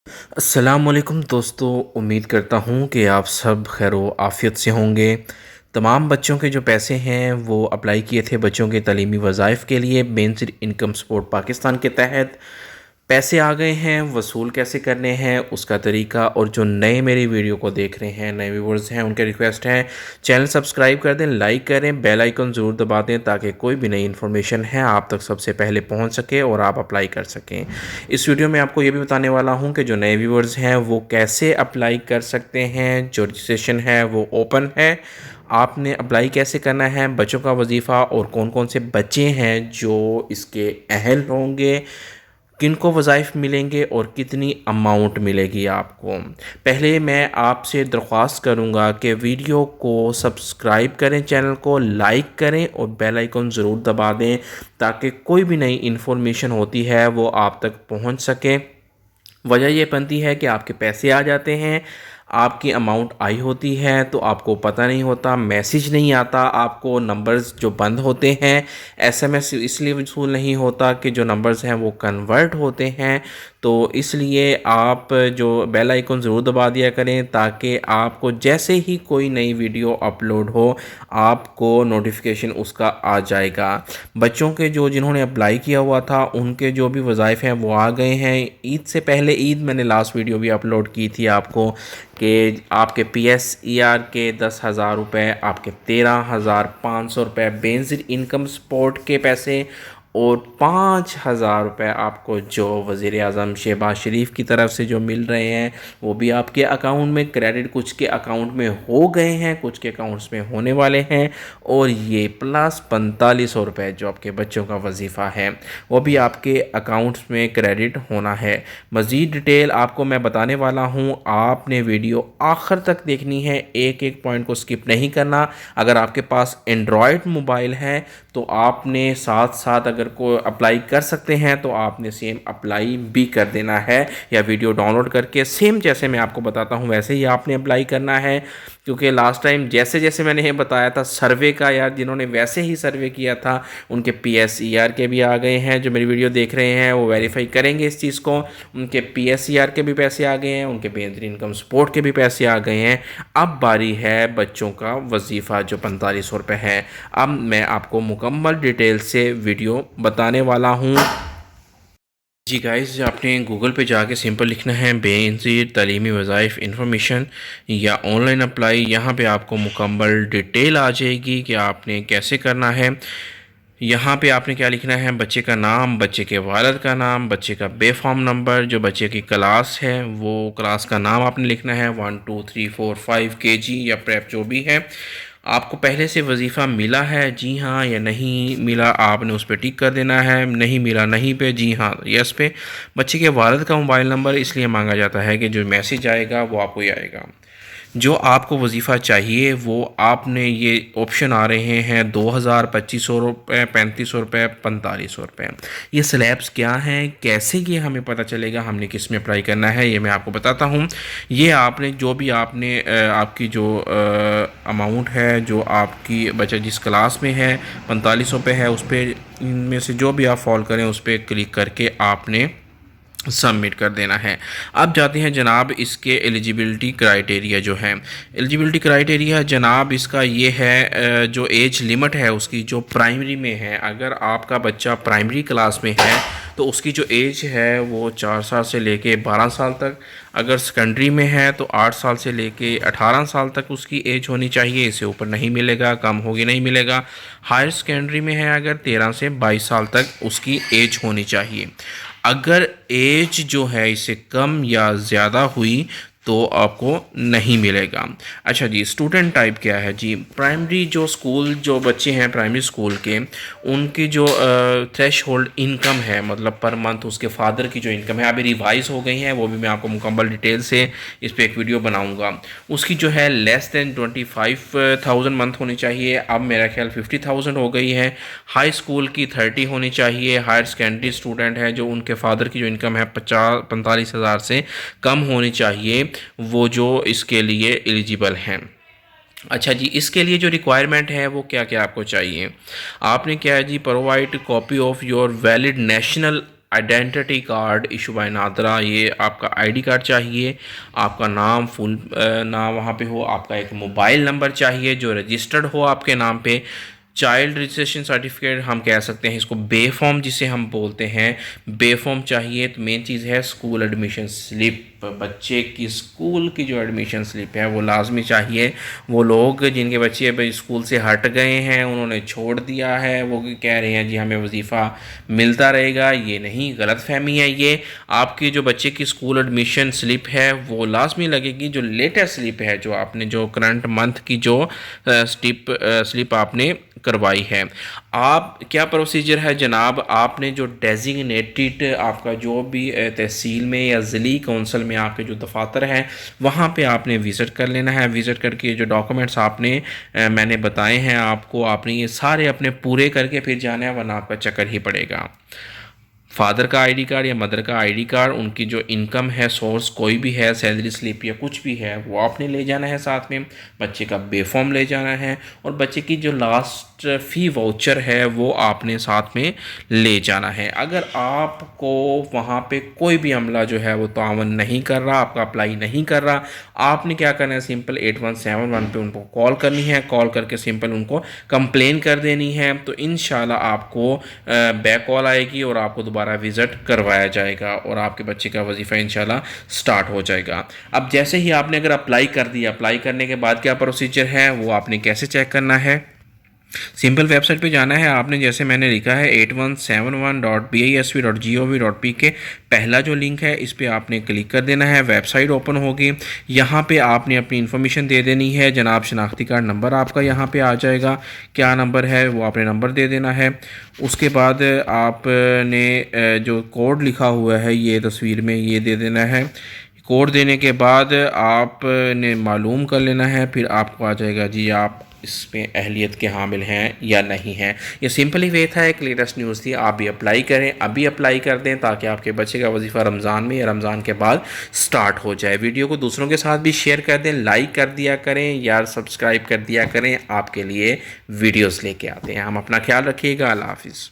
अस्सलामुअलैकुम दोस्तों, उम्मीद करता हूँ कि आप सब खैर आफ़ियत से होंगे। तमाम बच्चों के जो पैसे हैं वो अप्लाई किए थे बच्चों के तालीमी वज़ाइफ़ के लिए बेसिक इनकम सपोर्ट पाकिस्तान के तहत। पैसे आ गए हैं, वसूल कैसे करने हैं उसका तरीका, और जो नए मेरी वीडियो को देख रहे हैं, नए व्यूवर्स हैं, उनके रिक्वेस्ट है चैनल सब्सक्राइब कर दें, लाइक करें, बेल आइकन ज़रूर दबा दें ताकि कोई भी नई इन्फॉर्मेशन है आप तक सबसे पहले पहुंच सके और आप अप्लाई कर सकें। इस वीडियो में आपको ये भी बताने वाला हूं कि जो नए व्यूवर्स हैं वो कैसे अप्लाई कर सकते हैं। जो रजिस्ट्रेशन है वो ओपन है, आपने अप्लाई कैसे करना है, बच्चों का वजीफ़ा और कौन कौन से बच्चे हैं जो इसके अहल होंगे, किन को वज़ाइफ मिलेंगे और कितनी अमाउंट मिलेगी आपको। पहले मैं आपसे दरख्वास्त करूंगा कि वीडियो को सब्सक्राइब करें, चैनल को लाइक करें और बेल आइकन ज़रूर दबा दें ताकि कोई भी नई इन्फॉर्मेशन होती है वो आप तक पहुंच सके। वजह ये बनती है कि आपके पैसे आ जाते हैं, आपकी अमाउंट आई होती है तो आपको पता नहीं होता, मैसेज नहीं आता आपको, नंबर्स जो बंद होते हैं, एसएमएस इसलिए वसूल नहीं होता कि जो नंबर्स हैं वो कन्वर्ट होते हैं। तो इसलिए आप जो बेल आइकन ज़रूर दबा दिया करें ताकि आपको जैसे ही कोई नई वीडियो अपलोड हो आपको नोटिफिकेशन उसका आ जाएगा। बच्चों के जो जिन्होंने अप्लाई किया हुआ था उनके जो भी वज़ाइफ हैं वो आ गए हैं। ईद से पहले ईद मैंने लास्ट वीडियो भी अपलोड की थी आपको कि आपके PSER के 10,000 रुपये, आपके 13,500 रुपये बेसिक इनकम सपोर्ट के पैसे और 5,000 रुपये आपको जो वज़ीर आज़म शहबाज शरीफ की तरफ से जो मिल रहे हैं वो भी आपके अकाउंट में क्रेडिट, कुछ के अकाउंट में हो गए हैं, कुछ के अकाउंट्स में होने वाले हैं। और ये प्लस 4500 रुपये जो आपके बच्चों का वजीफ़ा है वो भी आपके अकाउंट्स में क्रेडिट होना है। मज़ीद डिटेल आपको मैं बताने वाला हूँ, आपने वीडियो आखिर तक देखनी है, एक एक पॉइंट को स्किप नहीं करना। अगर आपके पास एंड्रॉयड मोबाइल है तो आपने साथ साथ अगर को अप्लाई कर सकते हैं तो आपने सेम अप्लाई भी कर देना है, या वीडियो डाउनलोड करके सेम जैसे मैं आपको बताता हूँ वैसे ही आपने अप्लाई करना है। क्योंकि लास्ट टाइम जैसे जैसे मैंने ये बताया था सर्वे का, यार जिन्होंने वैसे ही सर्वे किया था उनके PSER के भी आ गए हैं। जो मेरी वीडियो देख रहे हैं वो वेरीफाई करेंगे इस चीज़ को, उनके PSER के भी पैसे आ गए हैं, उनके बेहतर इनकम सपोर्ट के भी पैसे आ गए हैं। अब बारी है बच्चों का वजीफ़ा जो 4500 रुपये है। अब मैं आपको मुकम्मल डिटेल से वीडियो बताने वाला हूँ। जी गाइस, आपने गूगल पे जाके सिंपल लिखना है बेनज़ीर तालीमी वज़ाइफ़ इंफॉर्मेशन या ऑनलाइन अप्लाई। यहाँ पे आपको मुकम्मल डिटेल आ जाएगी कि आपने कैसे करना है। यहाँ पे आपने क्या लिखना है, बच्चे का नाम, बच्चे के वालिद का नाम, बच्चे का बेफॉर्म नंबर, जो बच्चे की क्लास है वो क्लास का नाम आपने लिखना है, 1 2 3 4 5 KG या प्रेप जो भी है। आपको पहले से वजीफ़ा मिला है, जी हाँ या नहीं मिला, आपने उस पर टिक कर देना है। नहीं मिला नहीं पे, जी हाँ यस पे। बच्चे के वालिद का मोबाइल नंबर इसलिए मांगा जाता है कि जो मैसेज आएगा वो आपको ही आएगा। जो आपको वजीफ़ा चाहिए वो आपने, ये ऑप्शन आ रहे हैं 2,000, 2,500 रुपये, 3,500 रुपये, 4,500 रुपये। ये स्लैब्स क्या हैं, कैसे ये हमें पता चलेगा हमने किस में अप्लाई करना है, ये मैं आपको बताता हूँ। ये आपने जो भी आपने आपकी जो अमाउंट है, जो आपकी बच्चा जिस क्लास में है 4,500 रुपये है, उस पर इनमें से जो भी आप फॉलो करें उस पर क्लिक करके आपने सबमिट कर देना है। अब जाते हैं जनाब इसके एलिजिबिलिटी क्राइटेरिया जो है। एलिजिबिलिटी क्राइटेरिया जनाब इसका ये है, जो एज लिमिट है उसकी जो प्राइमरी में है, अगर आपका बच्चा प्राइमरी क्लास में है तो उसकी जो एज है वो 4 साल से लेके 12 साल तक, अगर सेकेंडरी में है तो 8 साल से लेके 18 साल तक उसकी एज होनी चाहिए, इससे ऊपर नहीं मिलेगा, कम होगी नहीं मिलेगा। हायर सेकेंडरी में है अगर 13 से 22 साल तक उसकी एज होनी चाहिए। अगर एज जो है इससे कम या ज़्यादा हुई तो आपको नहीं मिलेगा। अच्छा जी, स्टूडेंट टाइप क्या है जी, प्राइमरी जो स्कूल जो बच्चे हैं प्राइमरी स्कूल के, उनकी जो थ्रेश होल्ड इनकम है, मतलब पर मंथ उसके फादर की जो इनकम है अभी रिवाइज हो गई है, वो भी मैं आपको मुकम्मल डिटेल से इस पर एक वीडियो बनाऊंगा। उसकी जो है लेस दैन 25,000 मंथ होनी चाहिए, अब मेरा ख्याल 50,000 हो गई है। हाई स्कूल की 30 होनी चाहिए। हायर सेकेंडरी स्टूडेंट है जो उनके फादर की जो इनकम है 45,000 से कम होनी चाहिए, वो जो इसके लिए एलिजिबल हैं। अच्छा जी, इसके लिए जो रिक्वायरमेंट है वो क्या क्या आपको चाहिए, आपने क्या है जी, provide copy of your valid national identity card issue by NADRA, ये आपका आईडी कार्ड चाहिए, आपका नाम फुल नाम वहाँ पे हो, आपका एक मोबाइल नंबर चाहिए जो रजिस्टर्ड हो आपके नाम पे, चाइल्ड रजिस्ट्रेशन सर्टिफिकेट हम कह सकते हैं इसको, बे फॉर्म जिसे हम बोलते हैं, बे फॉर्म चाहिए। तो मेन चीज़ है स्कूल एडमिशन स्लिप, बच्चे की स्कूल की जो एडमिशन स्लिप है वो लाजमी चाहिए। वो लोग जिनके बच्चे भाई स्कूल से हट गए हैं, उन्होंने छोड़ दिया है, वो कह रहे हैं जी हमें वजीफ़ा मिलता रहेगा, ये नहीं, गलत फहमी है ये। आपकी जो बच्चे की स्कूल एडमिशन स्लिप है वो लाजमी लगेगी, जो लेटेस्ट स्लिप है, जो आपने जो करंट मंथ की जो स्लिप आपने करवाई है। आप क्या प्रोसीजर है जनाब, आपने जो डेजिग्नेटेड आपका जो भी तहसील में या ज़िली कौंसल में आपके जो दफातर हैं वहाँ पे आपने विज़िट कर लेना है। विज़िट करके जो डॉक्यूमेंट्स आपने मैंने बताए हैं आपको, आपने ये सारे अपने पूरे करके फिर जाना है, वरना आपका चक्कर ही पड़ेगा। फादर का आईडी कार्ड या मदर का आईडी कार्ड, उनकी जो इनकम है, सोर्स कोई भी है, सैलरी स्लिप या कुछ भी है, वो आपने ले जाना है साथ में। बच्चे का बे फॉर्म ले जाना है, और बच्चे की जो लास्ट फ़ी वाउचर है वो आपने साथ में ले जाना है। अगर आपको वहाँ पे कोई भी अमला जो है वो तावन नहीं कर रहा, आपका अप्लाई नहीं कर रहा, आपने क्या करना है, सिंपल 8171 पे उनको कॉल करनी है, कॉल करके सिंपल उनको कंप्लेन कर देनी है। तो इंशाल्लाह आपको बैक कॉल आएगी और आपको दोबारा विज़िट करवाया जाएगा और आपके बच्चे का वजीफ़ा इंशाल्लाह स्टार्ट हो जाएगा। अब जैसे ही आपने अगर अप्लाई कर दिया, अप्लाई करने के बाद क्या प्रोसीजर है वो आपने कैसे चेक करना है, सिंपल वेबसाइट पे जाना है आपने, जैसे मैंने लिखा है 8171.bisp.gov.pk, पहला जो लिंक है इस पे आपने क्लिक कर देना है, वेबसाइट ओपन होगी। यहाँ पे आपने अपनी इन्फॉर्मेशन दे देनी है जनाब, शनाख्ती कार्ड नंबर आपका यहाँ पे आ जाएगा, क्या नंबर है वो आपने नंबर दे देना है। उसके बाद आपने जो कोड लिखा हुआ है ये तस्वीर में ये दे देना है। कोड देने के बाद आपने मालूम कर लेना है, फिर आपको आ जाएगा जी आप इसमें अहलियत के हामिल हैं या नहीं हैं। ये सिंपली वे था, एक लेटेस्ट न्यूज़ थी। आप भी अप्लाई करें, अभी अप्लाई कर दें ताकि आपके बच्चे का वजीफ़ा रमज़ान में या रमज़ान के बाद स्टार्ट हो जाए। वीडियो को दूसरों के साथ भी शेयर कर दें, लाइक कर दिया करें यार, सब्सक्राइब कर दिया करें, आपके लिए वीडियोज़ लेके आते हैं हम। अपना ख्याल रखिएगा, अल्लाह हाफिज़।